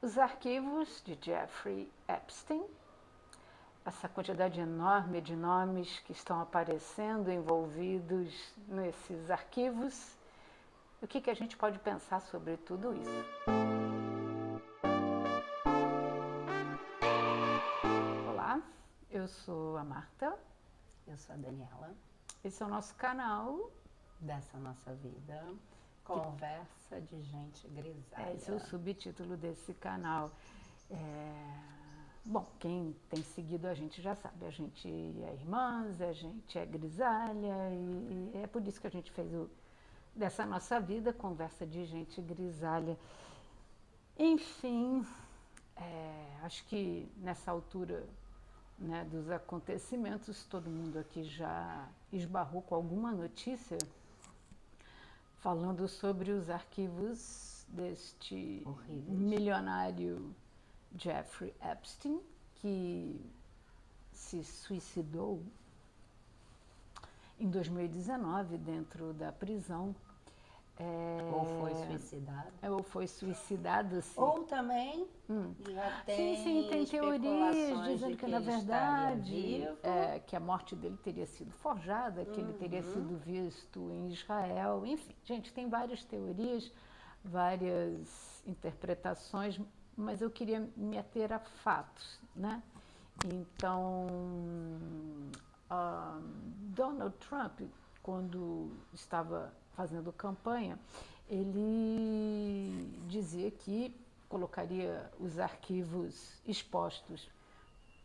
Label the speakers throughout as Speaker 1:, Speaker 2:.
Speaker 1: Os arquivos de Jeffrey Epstein, essa quantidade enorme de nomes que estão aparecendo envolvidos nesses arquivos, o que a gente pode pensar sobre tudo isso? Olá, eu sou a Marta.
Speaker 2: Eu sou a Daniela,
Speaker 1: Esse é o nosso canal.
Speaker 2: dessa nossa vida, conversa de gente grisalha.
Speaker 1: Esse é o subtítulo desse canal. Bom, quem tem seguido a gente já sabe, a gente é irmãs, a gente é grisalha e é por isso que a gente fez dessa nossa vida conversa de gente grisalha. Enfim, acho que nessa altura, né, dos acontecimentos, todo mundo aqui já esbarrou com alguma notícia falando sobre os arquivos deste
Speaker 2: Horríveis.
Speaker 1: milionário Jeffrey Epstein, que se suicidou em 2019 dentro da prisão.
Speaker 2: Ou foi suicidado.
Speaker 1: Ou foi suicidado, sim.
Speaker 2: Ou também já tem
Speaker 1: Sim, tem teorias
Speaker 2: especulações
Speaker 1: dizendo
Speaker 2: de
Speaker 1: que
Speaker 2: que
Speaker 1: na
Speaker 2: ele estaria
Speaker 1: verdade
Speaker 2: vivo.
Speaker 1: que a morte dele teria sido forjada, que ele teria sido visto em Israel. Enfim, gente, tem várias teorias, várias interpretações, mas eu queria me ater a fatos, né? Então, Donald Trump, quando estava fazendo campanha, ele dizia que colocaria os arquivos expostos,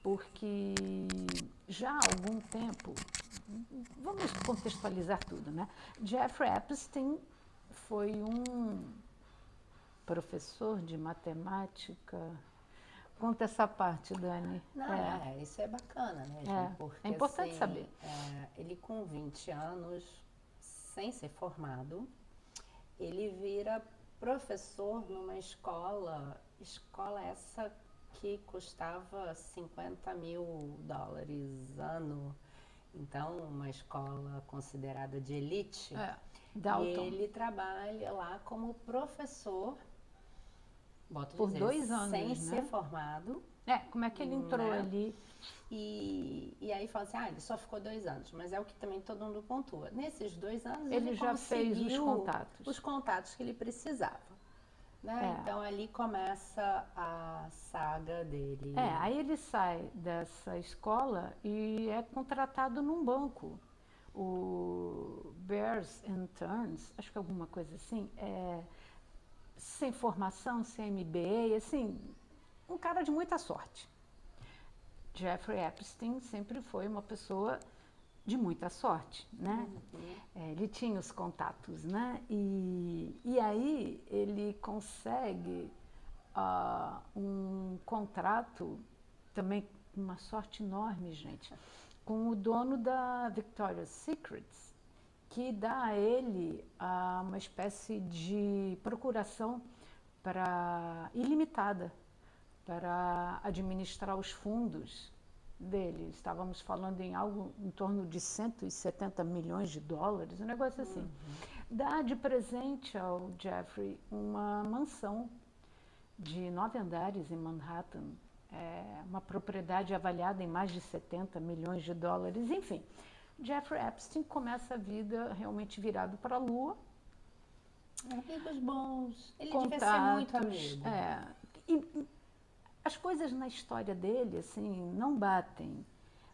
Speaker 1: porque já há algum tempo, vamos contextualizar tudo, né? Jeffrey Epstein foi um professor de matemática. Conta essa parte, Dani.
Speaker 2: Não, isso é bacana mesmo, porque
Speaker 1: é importante
Speaker 2: assim,
Speaker 1: saber.
Speaker 2: ele com 20 anos, sem ser formado, ele vira professor numa escola essa que custava $50 mil ano, então uma escola considerada de elite.
Speaker 1: Dalton.
Speaker 2: E ele trabalha lá como professor,
Speaker 1: Por 2 anos,
Speaker 2: sem
Speaker 1: né?
Speaker 2: ser formado.
Speaker 1: Como é que ele entrou ali?
Speaker 2: E aí fala assim, ele só ficou 2 anos, mas é o que também todo mundo pontua. Nesses 2 anos
Speaker 1: Ele já fez os
Speaker 2: contatos que ele precisava. Né? Então ali começa a saga dele.
Speaker 1: Aí ele sai dessa escola e é contratado num banco. O Bears and Turns, acho que alguma coisa assim, sem formação, sem MBA, assim, um cara de muita sorte. Jeffrey Epstein sempre foi uma pessoa de muita sorte, né? Ele tinha os contatos, né? E aí ele consegue um contrato, também uma sorte enorme, gente, com o dono da Victoria's Secrets, que dá a ele uma espécie de procuração ilimitada para administrar os fundos dele. Estávamos falando em algo em torno de 170 milhões de dólares, um negócio assim. Dá de presente ao Jeffrey uma mansão de 9 andares em Manhattan, uma propriedade avaliada em mais de 70 milhões de dólares, enfim. Jeffrey Epstein começa a vida realmente virado para a lua.
Speaker 2: Amigos bons. Ele
Speaker 1: contatos,
Speaker 2: devia ser muito amigo.
Speaker 1: E as coisas na história dele, assim, não batem,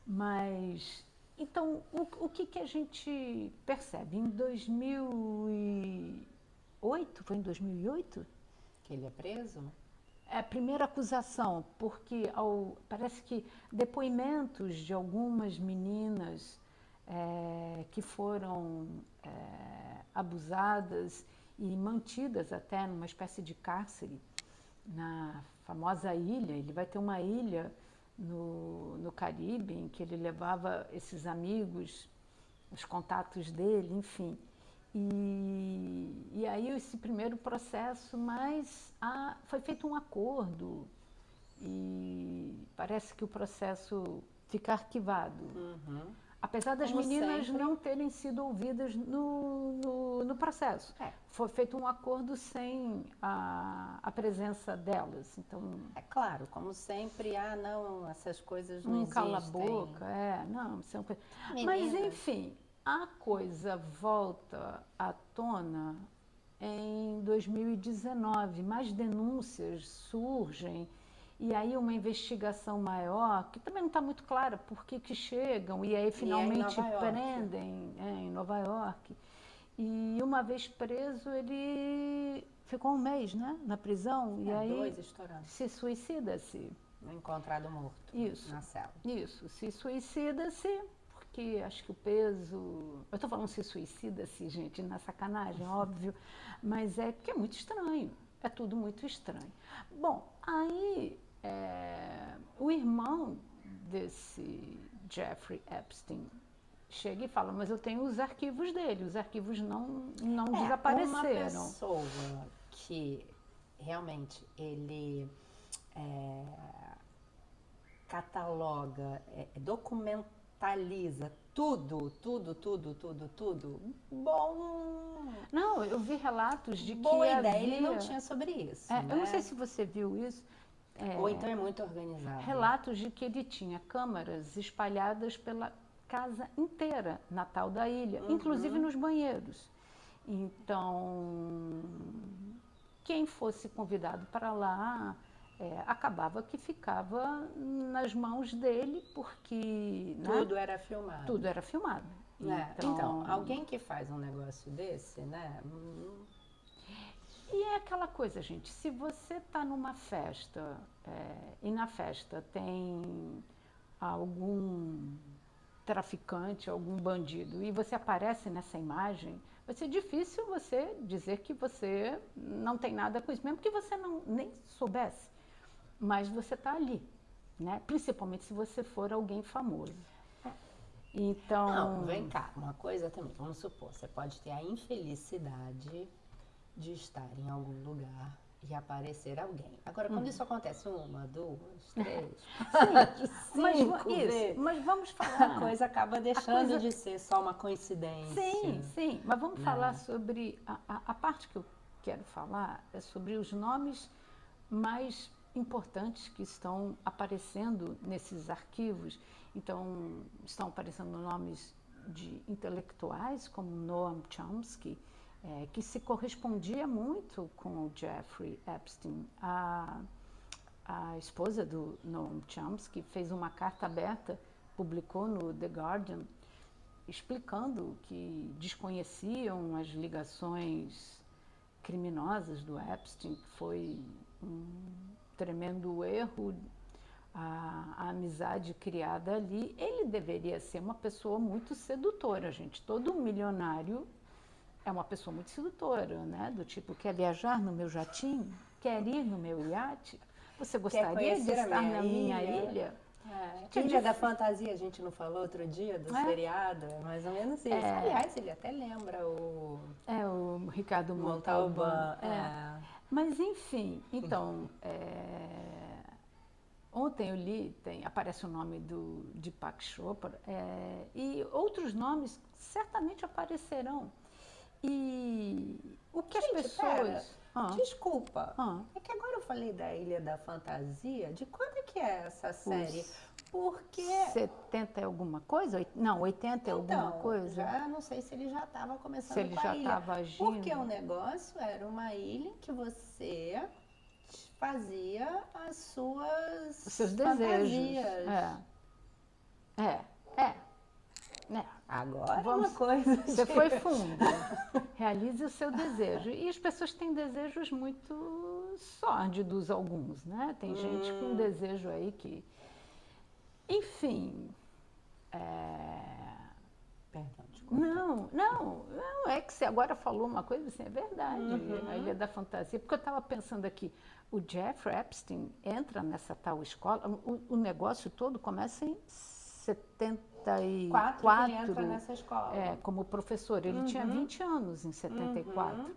Speaker 1: mas... Então, o que a gente percebe? Em 2008, foi em 2008?
Speaker 2: Que ele é preso?
Speaker 1: É a primeira acusação, porque parece que depoimentos de algumas meninas que foram abusadas e mantidas até numa espécie de cárcere, na famosa ilha. Ele vai ter uma ilha no Caribe, em que ele levava esses amigos, os contatos dele, enfim. E aí esse primeiro processo, mas foi feito um acordo e parece que o processo fica arquivado. Apesar das
Speaker 2: Como
Speaker 1: meninas
Speaker 2: sempre.
Speaker 1: não terem sido ouvidas no processo. Foi feito um acordo sem a presença delas. Então,
Speaker 2: É claro, como sempre, não, essas coisas não existem.
Speaker 1: cala a boca, não, são coisas. Mas,
Speaker 2: Meninas.
Speaker 1: enfim, a coisa volta à tona em 2019. Mais denúncias surgem. E aí uma investigação maior, que também não está muito clara por que chegam, e aí finalmente prendem em Nova York. E uma vez preso, ele ficou um mês, né, na prisão, e aí
Speaker 2: 2 estourando.
Speaker 1: se suicida-se.
Speaker 2: Encontrado morto na cela.
Speaker 1: Isso, se suicida-se, porque acho que o peso... Eu estou falando se suicida-se, gente, na sacanagem, óbvio, mas é porque é muito estranho, é tudo muito estranho. Bom, aí o irmão desse Jeffrey Epstein chega e fala, mas eu tenho os arquivos dele, os arquivos não desapareceram.
Speaker 2: Uma pessoa que realmente ele cataloga, documentaliza tudo. Bom.
Speaker 1: Não, eu vi relatos de que
Speaker 2: boa ideia, ele não tinha sobre isso. Né?
Speaker 1: Eu não sei se você viu isso.
Speaker 2: Ou então é muito organizado.
Speaker 1: Relatos de que ele tinha câmaras espalhadas pela casa inteira na tal da ilha, inclusive nos banheiros. Então, quem fosse convidado para lá acabava que ficava nas mãos dele, porque...
Speaker 2: Tudo era filmado.
Speaker 1: Tudo era filmado.
Speaker 2: Então, alguém que faz um negócio desse, né?
Speaker 1: E é aquela coisa, gente, se você está numa festa e na festa tem algum traficante, algum bandido, e você aparece nessa imagem, vai ser difícil você dizer que você não tem nada com isso, mesmo que você nem soubesse, mas você está ali, né? Principalmente se você for alguém famoso. Então...
Speaker 2: Não, vem cá, uma coisa também, vamos supor, você pode ter a infelicidade de estar em algum lugar e aparecer alguém. Agora, quando isso acontece 1, 2, 3, 5 vezes,
Speaker 1: mas vamos falar...
Speaker 2: A coisa acaba deixando de ser só uma coincidência.
Speaker 1: Sim, mas vamos falar sobre... A parte que eu quero falar é sobre os nomes mais importantes que estão aparecendo nesses arquivos. Então, estão aparecendo nomes de intelectuais, como Noam Chomsky, que se correspondia muito com o Jeffrey Epstein. A esposa do Noam Chomsky fez uma carta aberta, publicou no The Guardian, explicando que desconheciam as ligações criminosas do Epstein, que foi um tremendo erro, a amizade criada ali. Ele deveria ser uma pessoa muito sedutora, gente. Todo milionário é uma pessoa muito sedutora, né? Do tipo, quer viajar no meu jatinho? Quer ir no meu iate? Você gostaria de estar na minha ilha?
Speaker 2: Ilha da Fantasia, a gente não falou outro dia do seriado, é mais ou menos isso. Aliás, ele até lembra o
Speaker 1: Ricardo Montalbán. Mas enfim, então, ontem eu li, aparece o nome do Deepak Chopra, e outros nomes certamente aparecerão. E o que as pessoas...
Speaker 2: Desculpa, é que agora eu falei da Ilha da Fantasia, de quando é que é essa série? Porque...
Speaker 1: 70 é alguma coisa? Não, 80 é alguma coisa?
Speaker 2: Já não sei se ele já estava começando
Speaker 1: se ele
Speaker 2: com a
Speaker 1: já
Speaker 2: ilha.
Speaker 1: Estava agindo.
Speaker 2: Porque o negócio era uma ilha que você fazia os
Speaker 1: seus
Speaker 2: desejos. Agora uma coisa...
Speaker 1: Você foi fundo. Realize o seu desejo. E as pessoas têm desejos muito sórdidos, alguns, né? Tem gente com desejo aí que... Enfim...
Speaker 2: Perdão, desculpa.
Speaker 1: Não, é que você agora falou uma coisa assim, é verdade, a Ilha da Fantasia, porque eu estava pensando aqui, o Jeffrey Epstein entra nessa tal escola, o negócio todo começa em 74.
Speaker 2: Ele entra nessa escola.
Speaker 1: Como professor, ele tinha 20 anos em 74.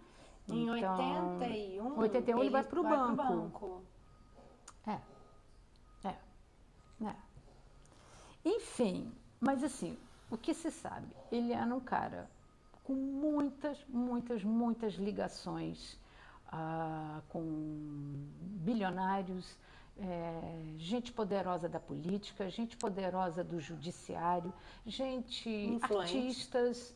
Speaker 2: Em
Speaker 1: então,
Speaker 2: 81
Speaker 1: ele vai para o banco. Enfim, mas assim, O que se sabe? Ele era um cara com muitas ligações com bilionários, gente poderosa da política, gente poderosa do judiciário, artistas,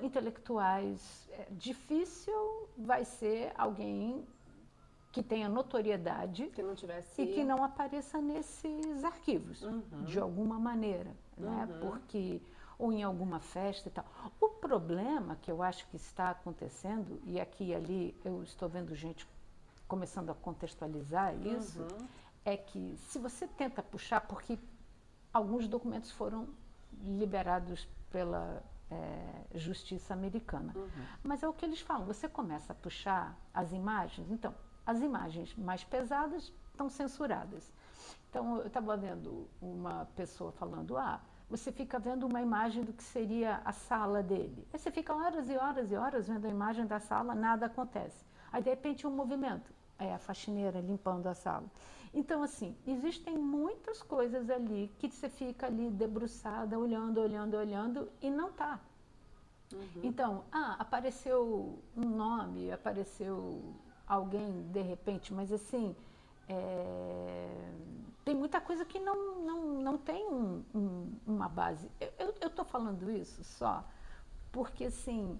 Speaker 1: intelectuais. Difícil vai ser alguém que tenha notoriedade
Speaker 2: que não tivesse...
Speaker 1: e que não apareça nesses arquivos, de alguma maneira, né? Porque, ou em alguma festa e tal. O problema que eu acho que está acontecendo, e aqui e ali eu estou vendo gente começando a contextualizar isso, é que se você tenta puxar, porque alguns documentos foram liberados pela justiça americana, mas é o que eles falam, você começa a puxar as imagens, então, as imagens mais pesadas estão censuradas. Então, eu estava vendo uma pessoa falando, você fica vendo uma imagem do que seria a sala dele. Aí você fica horas e horas e horas vendo a imagem da sala, nada acontece. Aí, de repente, um movimento. É a faxineira limpando a sala. Então, assim, existem muitas coisas ali que você fica ali debruçada, olhando e não está. Então, apareceu um nome, apareceu alguém de repente, mas assim, tem muita coisa que não tem uma base. Eu estou falando isso só porque, assim,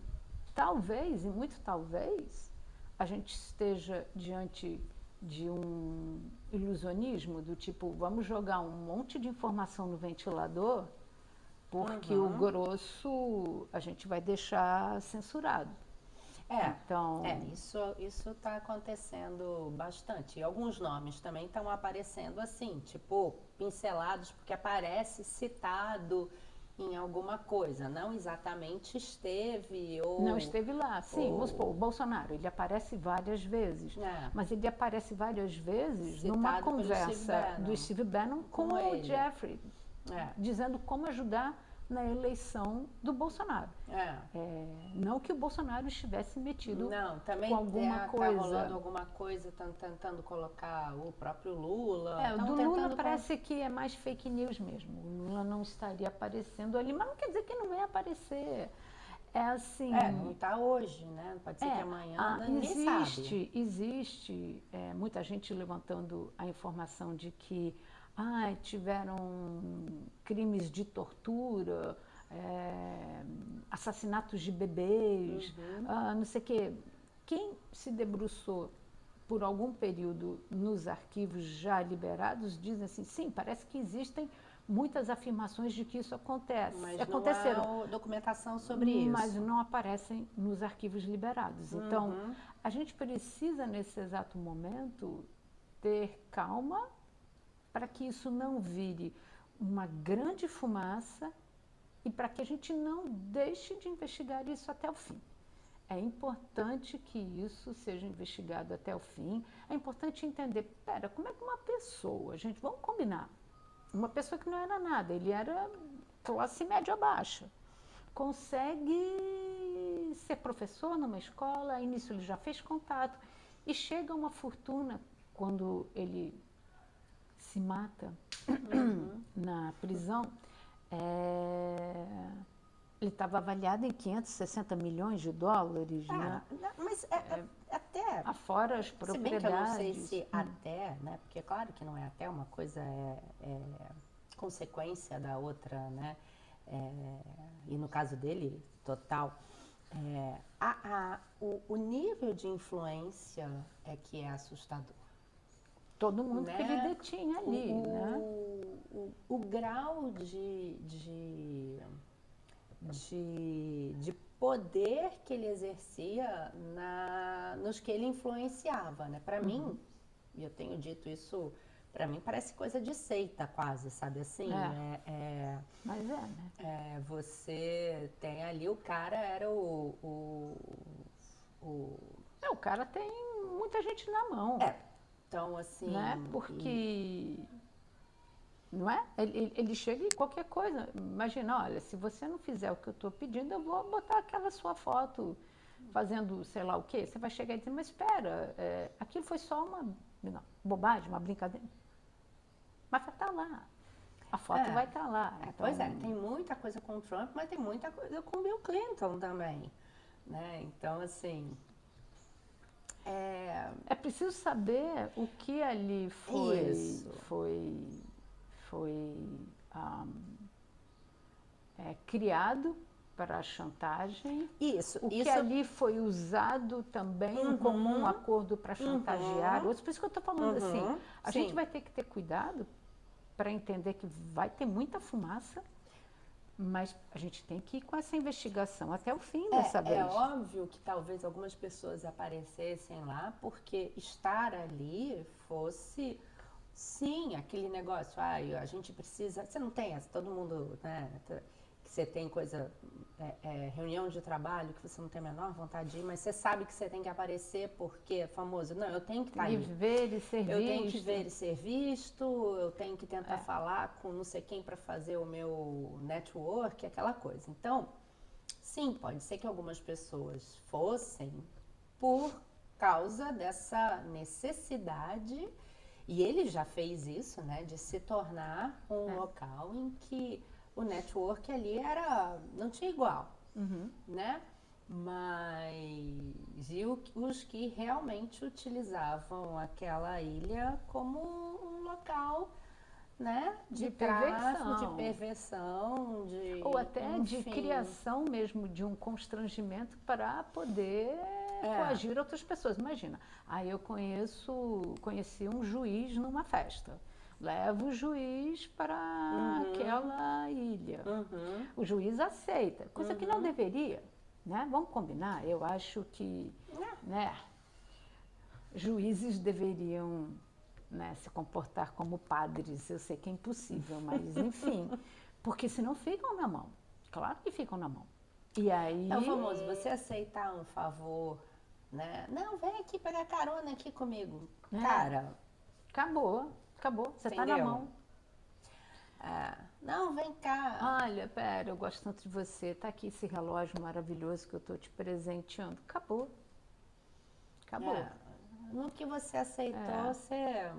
Speaker 1: talvez, e muito talvez, a gente esteja diante de um ilusionismo do tipo, vamos jogar um monte de informação no ventilador, porque o grosso a gente vai deixar censurado.
Speaker 2: Então, isso está acontecendo bastante. E alguns nomes também estão aparecendo assim, tipo, pincelados, porque aparece citado em alguma coisa, não exatamente esteve ou...
Speaker 1: Não esteve lá, sim, vamos supor, o Bolsonaro, ele aparece várias vezes, mas ele aparece várias vezes citado numa conversa do Steve Bannon com o Jeffrey, dizendo como ajudar na eleição do Bolsonaro. Não que o Bolsonaro estivesse metido com alguma coisa.
Speaker 2: Tá rolando alguma coisa, estão tentando colocar o próprio Lula.
Speaker 1: Do Lula parece que é mais fake news mesmo. O Lula não estaria aparecendo ali, mas não quer dizer que não vai aparecer. É assim...
Speaker 2: não está hoje, né? Pode ser que amanhã, ninguém sabe.
Speaker 1: Existe muita gente levantando a informação de que tiveram crimes de tortura, assassinatos de bebês, não sei o quê. Quem se debruçou por algum período nos arquivos já liberados dizem assim, sim, parece que existem muitas afirmações de que isso acontece.
Speaker 2: Mas aconteceram, não há documentação sobre isso.
Speaker 1: Mas não aparecem nos arquivos liberados. Então, a gente precisa, nesse exato momento, ter calma para que isso não vire uma grande fumaça e para que a gente não deixe de investigar isso até o fim. É importante que isso seja investigado até o fim. É importante entender, como é que uma pessoa, gente, vamos combinar, uma pessoa que não era nada, ele era classe média baixa, consegue ser professor numa escola, início ele já fez contato e chega a uma fortuna quando ele se mata na prisão, ele estava avaliado em 560 milhões de dólares, né?
Speaker 2: Mas até...
Speaker 1: Afora as propriedades.
Speaker 2: Se bem que eu não sei se até, né? Porque claro que não é até, uma coisa consequência da outra, né? E no caso dele, total. O nível de influência é que é assustador.
Speaker 1: Todo mundo que ele detinha ali, né?
Speaker 2: O grau de poder que ele exercia nos que ele influenciava, né? Para mim, e eu tenho dito isso, para mim parece coisa de seita quase, sabe assim?
Speaker 1: Mas né?
Speaker 2: Você tem ali, o cara era o
Speaker 1: cara tem muita gente na mão.
Speaker 2: Então, assim...
Speaker 1: Né? Porque... Não é? Ele chega em qualquer coisa. Imagina, olha, se você não fizer o que eu estou pedindo, eu vou botar aquela sua foto fazendo sei lá o quê. Você vai chegar e dizer, mas espera, aquilo foi só uma bobagem, uma brincadeira. Mas está lá. a foto vai estar lá. Então,
Speaker 2: pois é, tem muita coisa com o Trump, mas tem muita coisa com o Bill Clinton também, né? Então, assim...
Speaker 1: É preciso saber o que ali foi criado para a chantagem. O que ali foi usado também como um acordo para chantagear outros. Por isso que eu estou falando assim, a gente vai ter que ter cuidado para entender que vai ter muita fumaça, mas a gente tem que ir com essa investigação até o fim dessa vez.
Speaker 2: É óbvio que talvez algumas pessoas aparecessem lá porque estar ali fosse, sim, aquele negócio, a gente precisa... Você não tem essa, todo mundo, né, que você tem coisa, reunião de trabalho que você não tem a menor vontade de ir, mas você sabe que você tem que aparecer porque é famoso. Não, eu tenho que estar aí.
Speaker 1: Ver e ser visto.
Speaker 2: Eu tenho que ver e ser visto, eu tenho que tentar falar com não sei quem para fazer o meu network, aquela coisa. Então, sim, pode ser que algumas pessoas fossem por causa dessa necessidade, e ele já fez isso, né, de se tornar um local em que o network ali não tinha igual, né? Mas e os que realmente utilizavam aquela ilha como um local, né, de tráfico, de perversão,
Speaker 1: ou até de criação mesmo de um constrangimento para poder coagir outras pessoas. Imagina, eu conheci um juiz numa festa. Leva o juiz para aquela ilha. O juiz aceita, coisa que não deveria, né? Vamos combinar? Eu acho que juízes deveriam, né, se comportar como padres. Eu sei que é impossível, mas enfim, porque senão ficam na mão. Claro que ficam na mão. E aí...
Speaker 2: É o famoso, você aceitar um favor, né? Não, vem aqui pegar carona aqui comigo. Cara...
Speaker 1: Acabou, você está na mão.
Speaker 2: Não, vem cá.
Speaker 1: Olha, pera, eu gosto tanto de você. Tá aqui esse relógio maravilhoso que eu estou te presenteando. Acabou.
Speaker 2: No que você aceitou, você...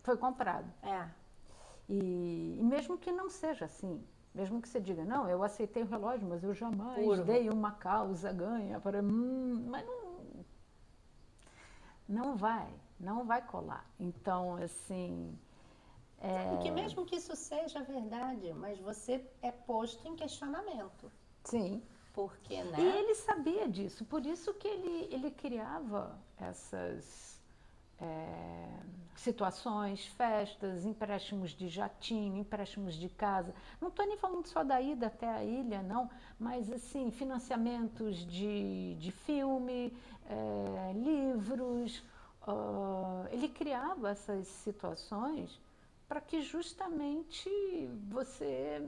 Speaker 1: Foi comprado. E mesmo que não seja assim, mesmo que você diga, não, eu aceitei o relógio, mas eu jamais dei uma causa ganha para... mas não vai colar. Então, assim...
Speaker 2: Porque mesmo que isso seja verdade, mas você é posto em questionamento.
Speaker 1: Sim.
Speaker 2: Porque, né?
Speaker 1: E ele sabia disso, por isso que ele criava essas situações, festas, empréstimos de jatinho, empréstimos de casa. Não estou nem falando só da ida até a ilha, não, mas assim, financiamentos de filme, livros. Ele criava essas situações para que justamente você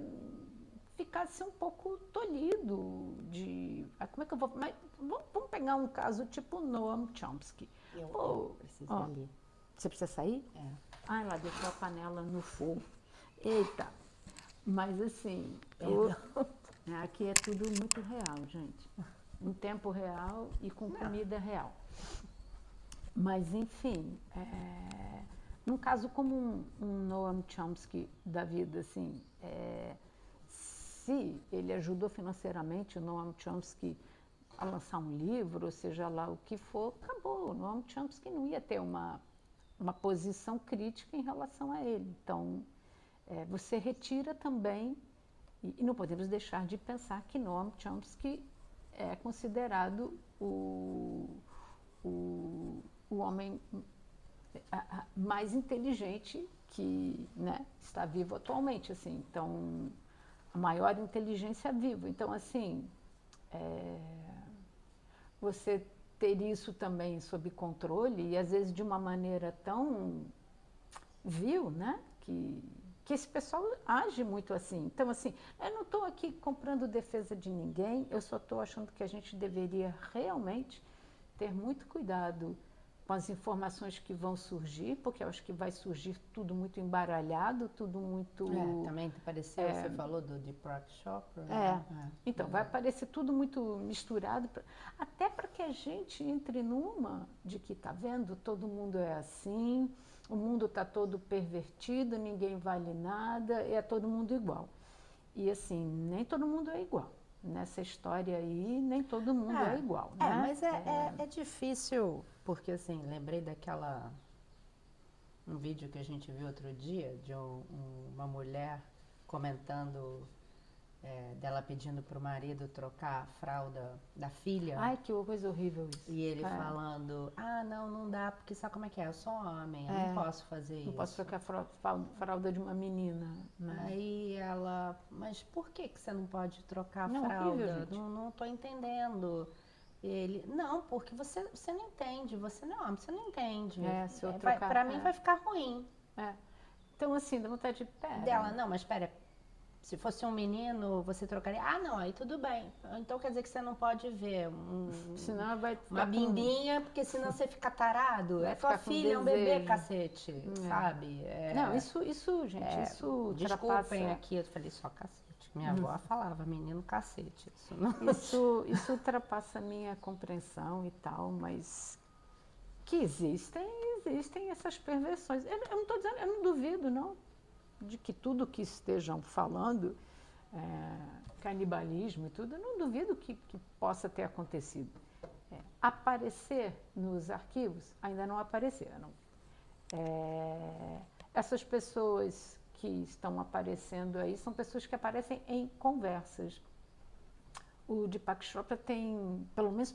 Speaker 1: ficasse um pouco tolhido de... Como é que eu vou... Mas vamos pegar um caso tipo Noam Chomsky.
Speaker 2: Eu preciso ir ali.
Speaker 1: Você precisa sair? Lá deixou a panela no fogo. Eita! Mas assim, aqui é tudo muito real, gente. Em tempo real e com comida real. Mas, enfim, num caso como um Noam Chomsky da vida, assim, se ele ajudou financeiramente o Noam Chomsky a lançar um livro, ou seja lá o que for, acabou. O Noam Chomsky não ia ter uma posição crítica em relação a ele. Então, você retira também, e não podemos deixar de pensar que Noam Chomsky é considerado o homem mais inteligente que, né, está vivo atualmente, assim. Então, a maior inteligência viva. Então, assim, você ter isso também sob controle e às vezes de uma maneira tão vil, né, que esse pessoal age muito assim. Então, assim, eu não estou aqui comprando defesa de ninguém, eu só estou achando que a gente deveria realmente ter muito cuidado com as informações que vão surgir, porque eu acho que vai surgir tudo muito embaralhado, tudo muito...
Speaker 2: também pareceu, você falou do Deepak Chopra.
Speaker 1: Então, vai aparecer tudo muito misturado, até para que a gente entre numa de que, tá vendo, todo mundo é assim, o mundo está todo pervertido, ninguém vale nada, é todo mundo igual. E assim, nem todo mundo é igual. Nessa história aí, nem todo mundo é igual, né?
Speaker 2: Mas é difícil, porque assim, lembrei um vídeo que a gente viu outro dia, de uma mulher comentando dela pedindo para o marido trocar a fralda da filha.
Speaker 1: Ai, que coisa horrível isso.
Speaker 2: E ele falando, não dá, porque sabe como é que é? Eu sou homem, eu não posso fazer isso.
Speaker 1: Não posso trocar a fralda de uma menina, né?
Speaker 2: Aí ela, mas por que você não pode trocar a
Speaker 1: Não,
Speaker 2: fralda?
Speaker 1: horrível, gente.
Speaker 2: Não tô entendendo. Ele, não, porque você não entende, você não é homem, você não entende.
Speaker 1: Se eu trocar,
Speaker 2: pra mim vai ficar ruim.
Speaker 1: Então assim, dá vontade de pera.
Speaker 2: Dela, não, mas espera, se fosse um menino, você trocaria? Ah, não, aí tudo bem. Então quer dizer que você não pode ver
Speaker 1: senão vai
Speaker 2: uma bimbinha, porque senão você fica tarado. É tua filha, é um bebê, cacete, sabe?
Speaker 1: Não, isso, gente, isso
Speaker 2: desculpem aqui, eu falei só cacete. Minha avó falava, menino cacete.
Speaker 1: Isso ultrapassa a minha compreensão e tal, mas que existem essas perversões. Eu não estou dizendo, eu não duvido, não, de que tudo que estejam falando, canibalismo e tudo, eu não duvido que possa ter acontecido. Aparecer nos arquivos ainda não apareceram. Essas pessoas que estão aparecendo aí são pessoas que aparecem em conversas. O Deepak Chopra tem, pelo menos,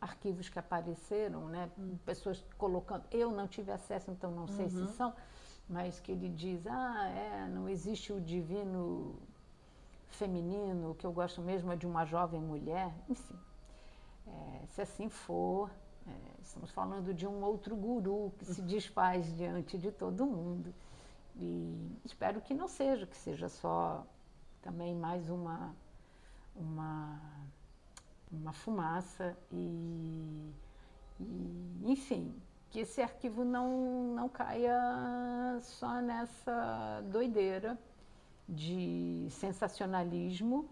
Speaker 1: arquivos que apareceram, né? Pessoas colocando, eu não tive acesso, então não sei se são, mas que ele diz, não existe o divino feminino, o que eu gosto mesmo é de uma jovem mulher, enfim. Se assim for, estamos falando de um outro guru que se desfaz diante de todo mundo. E espero que não seja, que seja só também mais uma fumaça enfim, que esse arquivo não caia só nessa doideira de sensacionalismo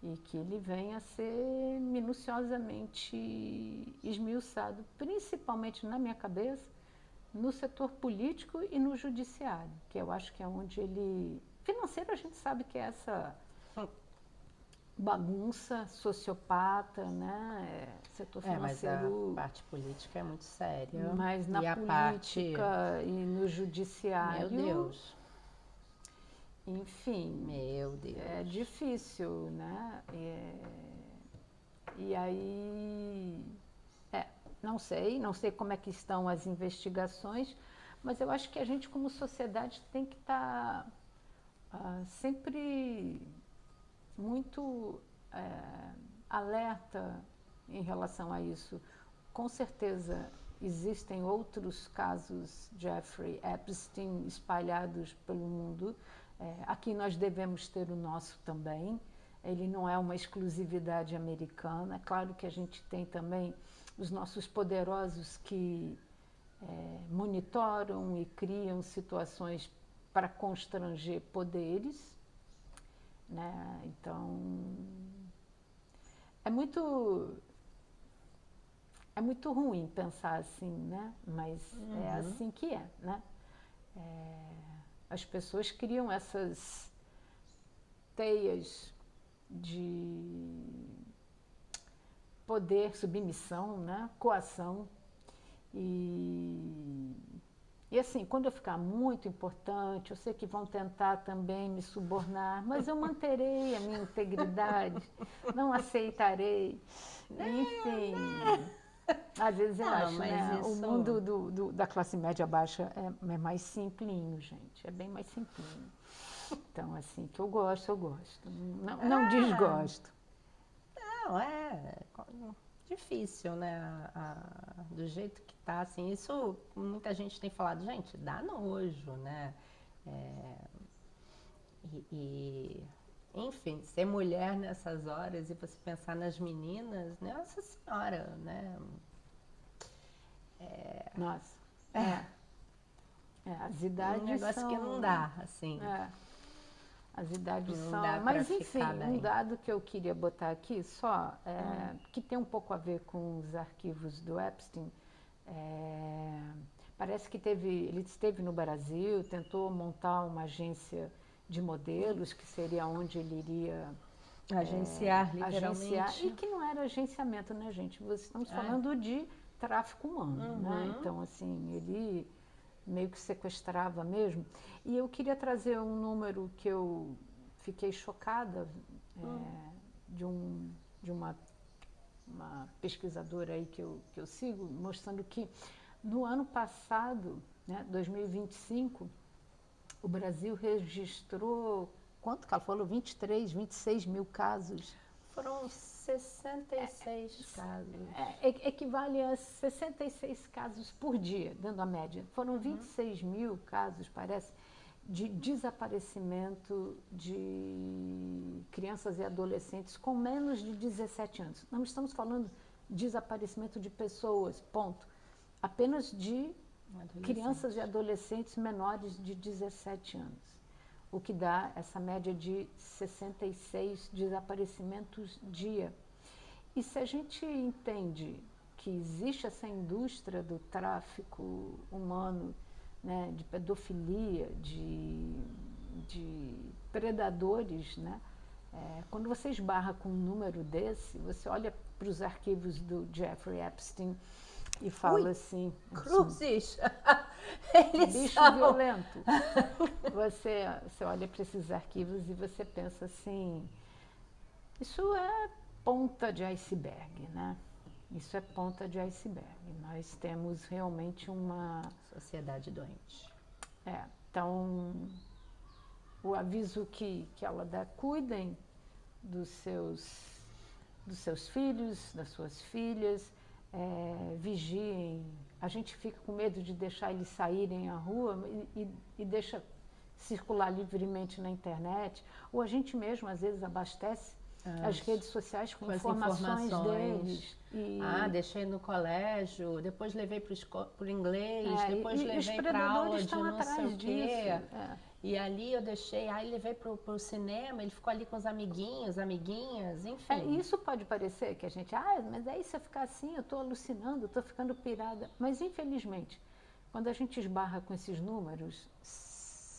Speaker 1: e que ele venha a ser minuciosamente esmiuçado, principalmente na minha cabeça, no setor político e no judiciário, que eu acho que é onde ele... Financeiro a gente sabe que é essa bagunça, sociopata, né? Setor financeiro...
Speaker 2: Mas a parte política é muito séria.
Speaker 1: Mas na política e no judiciário...
Speaker 2: Meu Deus.
Speaker 1: Enfim...
Speaker 2: Meu Deus.
Speaker 1: É difícil, né? E aí... Não sei como é que estão as investigações, mas eu acho que a gente como sociedade tem que estar sempre muito alerta em relação a isso. Com certeza existem outros casos Jeffrey Epstein espalhados pelo mundo. Aqui nós devemos ter o nosso também. Ele não é uma exclusividade americana. É claro que a gente tem também os nossos poderosos que monitoram e criam situações para constranger poderes, né? Então, é muito ruim pensar assim, né? Mas é assim que é, né? As pessoas criam essas teias de poder, submissão, né? Coação. E assim, quando eu ficar muito importante, eu sei que vão tentar também me subornar, mas eu manterei a minha integridade, não aceitarei. Enfim, às vezes eu acho, né? O mundo da classe média baixa é mais simplinho, gente, é bem mais simplinho. Então, assim, que eu gosto. Não desgosto.
Speaker 2: Não, é difícil, né? Do jeito que tá, assim, isso muita gente tem falado, gente, dá nojo, né? Enfim, ser mulher nessas horas e você pensar nas meninas, nossa senhora, né?
Speaker 1: Nossa, as idades
Speaker 2: um negócio
Speaker 1: são...
Speaker 2: que não dá, assim.
Speaker 1: As idades
Speaker 2: não
Speaker 1: são...
Speaker 2: dá
Speaker 1: Mas,
Speaker 2: pra
Speaker 1: enfim,
Speaker 2: ficar bem.
Speaker 1: um dado que eu queria botar aqui só, que tem um pouco a ver com os arquivos do Epstein, Parece que ele esteve no Brasil, tentou montar uma agência de modelos, que seria onde ele iria
Speaker 2: Agenciar, literalmente.
Speaker 1: agenciar, e que não era agenciamento, né, gente? Estamos falando de tráfico humano, né? Então, assim, ele meio que sequestrava mesmo. E eu queria trazer um número que eu fiquei chocada de uma pesquisadora aí que eu sigo, mostrando que no ano passado, né, 2025, o Brasil registrou, quanto que ela falou? 26 mil casos.
Speaker 2: Foram 66 casos.
Speaker 1: Equivale a 66 casos por dia, dando a média. Foram 26 mil casos, parece, de desaparecimento de crianças e adolescentes com menos de 17 anos. Não estamos falando de desaparecimento de pessoas, ponto. Apenas de crianças e adolescentes menores de 17 anos. O que dá essa média de 66 desaparecimentos dia. E se a gente entende que existe essa indústria do tráfico humano, né, de pedofilia, de predadores, né, quando você esbarra com um número desse, você olha para os arquivos do Jeffrey Epstein e fala assim...
Speaker 2: Cruzes!
Speaker 1: Bicho violento. Você olha para esses arquivos e você pensa assim, isso é ponta de iceberg, né? Isso é ponta de iceberg. Nós temos realmente uma...
Speaker 2: sociedade doente.
Speaker 1: Então, o aviso que ela dá, cuidem dos seus filhos, das suas filhas, vigiem. A gente fica com medo de deixar eles saírem à rua e deixa circular livremente na internet, ou a gente mesmo às vezes abastece as redes sociais com informações deles.
Speaker 2: Deixei no colégio, depois levei para o inglês, depois levei para aula de não sei o quê. E ali eu deixei, aí levei para o cinema, ele ficou ali com os amiguinhos, amiguinhas, enfim.
Speaker 1: Isso pode parecer que a gente, mas é isso, ficar assim, eu estou alucinando, estou ficando pirada. Mas infelizmente, quando a gente esbarra com esses números,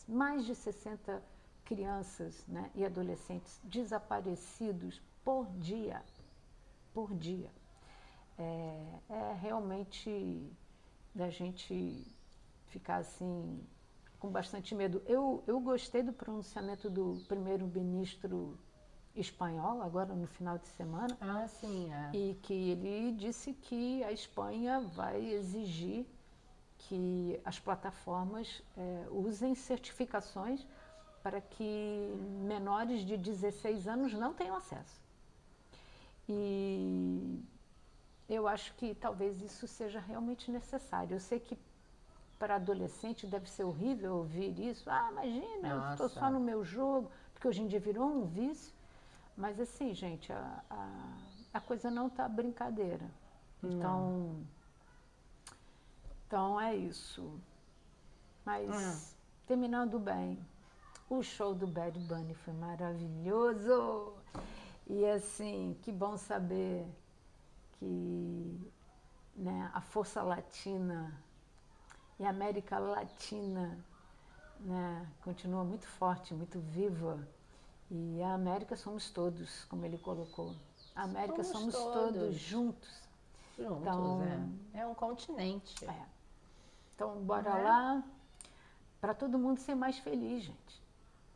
Speaker 1: mais de 60 crianças, né, e adolescentes desaparecidos por dia. É realmente da gente ficar assim com bastante medo. Eu gostei do pronunciamento do primeiro-ministro espanhol, agora no final de semana.
Speaker 2: Sim,
Speaker 1: E que ele disse que a Espanha vai exigir que as plataformas usem certificações para que menores de 16 anos não tenham acesso. E eu acho que talvez isso seja realmente necessário. Eu sei que para adolescente deve ser horrível ouvir isso. Imagina, eu estou só no meu jogo, porque hoje em dia virou um vício. Mas assim, gente, a coisa não está brincadeira. Então é isso. Mas, terminando bem, o show do Bad Bunny foi maravilhoso. E assim, que bom saber que, né, a força latina e a América Latina, né, continua muito forte, muito viva. E a América somos todos, como ele colocou. A América somos todos juntos.
Speaker 2: Então, é um continente.
Speaker 1: Então, bora lá, para todo mundo ser mais feliz, gente.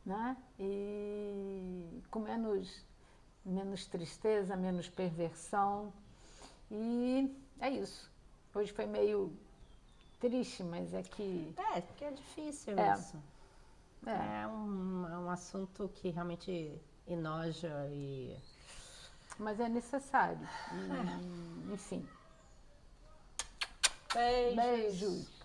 Speaker 1: Né? E com menos tristeza, menos perversão. E é isso. Hoje foi meio triste, mas é que...
Speaker 2: porque é difícil isso. É um assunto que realmente enoja e...
Speaker 1: Mas é necessário. Enfim.
Speaker 2: Beijos.
Speaker 1: Beijos.